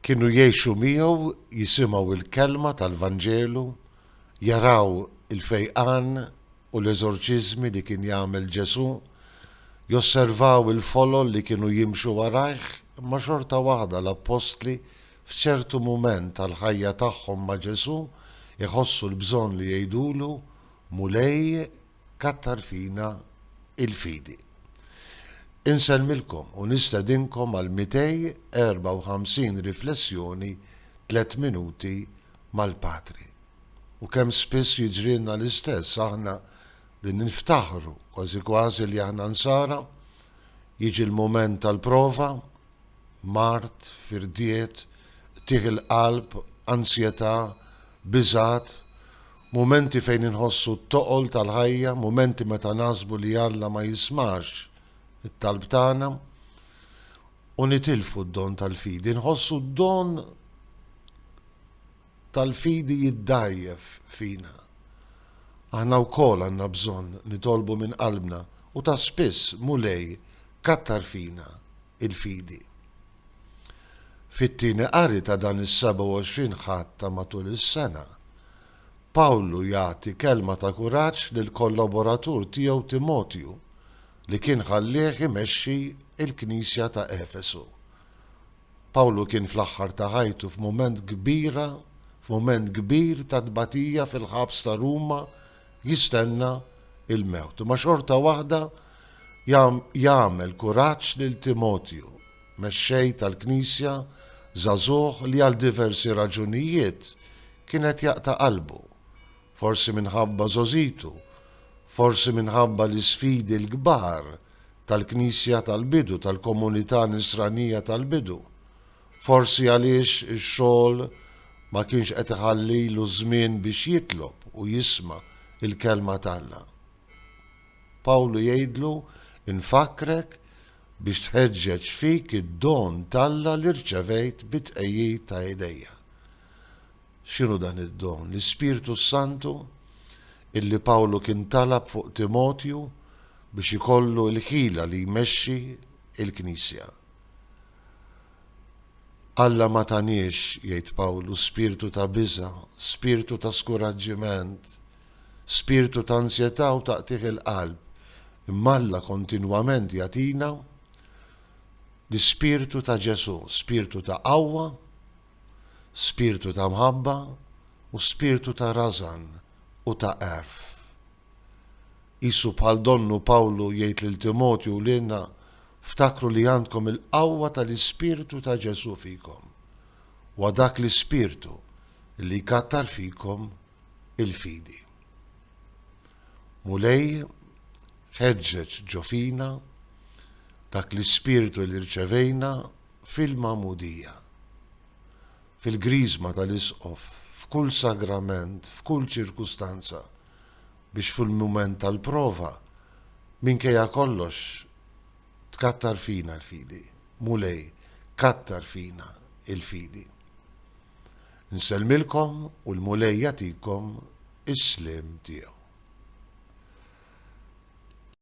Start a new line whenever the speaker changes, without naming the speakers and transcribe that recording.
kienu jiexu miegħu, jisimgħu il-kelma tal-Vanġelu, jaraw il-fejqan u l-eżorċiżmi li kien jagħmel Ġesu, josservaw il-folol li kienu jimxu warajh, imma xorta waħda l-Apostli f'ċertu mument tal-ħajja tagħhom ma' Ġesu iħossu l-bżonn li jgħidulu mulej kattar fina il-fidi. Insellmilkom u nistedinkom għal 254 riflessjoni 3 minuti mal-Patri. U kemm spiss jiġrilna l-istess aħna li niftaħru kważi li aħna nsara, jiġi l-moment tal-prova, mart, firdiet, tieħ il-qalb, ansjetà, biżat, momenti fejn inħossu t-toqol tal-ħajja, momenti meta nasbu li Alla ma jismax it-talb tagħna u nitilfu d-don tal-fidi. Nħossu d-don tal-fidi jiddajjef fina. Aħna wkoll għandna bżonn nitolbu minn qalbna u ta' spiss mulej kattar fina il-fidi. Fit-tieni qari ta' dan is-27 ħadd matul is-sena, Pawlu jagħti kelma ta' kuraġġ lil kollaboratur tiegħu Timotju li kien ħallih imexxi il-Knisja ta' Efesu. Pawlu kien fl-aħħar ta' ħajtu f'mument kbir ta' tbatija fil-ħabs ta' Ruma jistenna il-mewt. Ma xorta waħda jagħmel kuraġġ lil Timotju, mexxej tal-Knisja żagħżugħ li għal diversi raġunijiet kienet jaqta' qalbu, forsi minħabba żożitu, forsi minħabba l-isfidi l-kbar tal-Knisja tal-bidu, tal-komunità nisranija tal-bidu, forsi għaliex ix-xogħol ma kienx qed iħallilu żmien biex jitlob u jisma' il-kelma tagħna. Pawlu jgħidlu infakrek biex tħeġġeġ fik id-don talla li rċevejt bit-tqejjid ta' idejja. X'inhu dan id-don? L-Ispiritu Santu illi Pawlu kien talab fuq Timotju biex ikollu l-ħila li jmexxi il-Knisja. Alla ma taniex, jgħid Pawlu, spiritu ta' biża', spiritu ta' skoraġġiment, spiritu ta' ansjetà u taqtih il-qalb, imma Alla kontinwament jagħtina l-spiritu ta' Ġesu, spiritu ta' qawwa, spiritu ta' mħabba u spiritu ta' rażan u ta' erf. Isu bħal donnu Pawlu jgħid lil Timotju lilna ftakru li għandkom il-qawwa tal-ispiritu ta' Ġesu fikom. Wa dak l-ispiritu li jkattar fikom il-fidi. Mulej ħeġġeġ ġofina dak l-ispiritu li rċevejna fil-mamudija, fil-griżma tal-isqof, f'kull sagrament, f'kull ċirkustanza, biex fil-mument tal-prova minkejja kollox tkattar fina l-fidi. Mulej kattar fina il-fidi. Nsellmilkom u l-mulej jagħtikom is-slim tiegħu.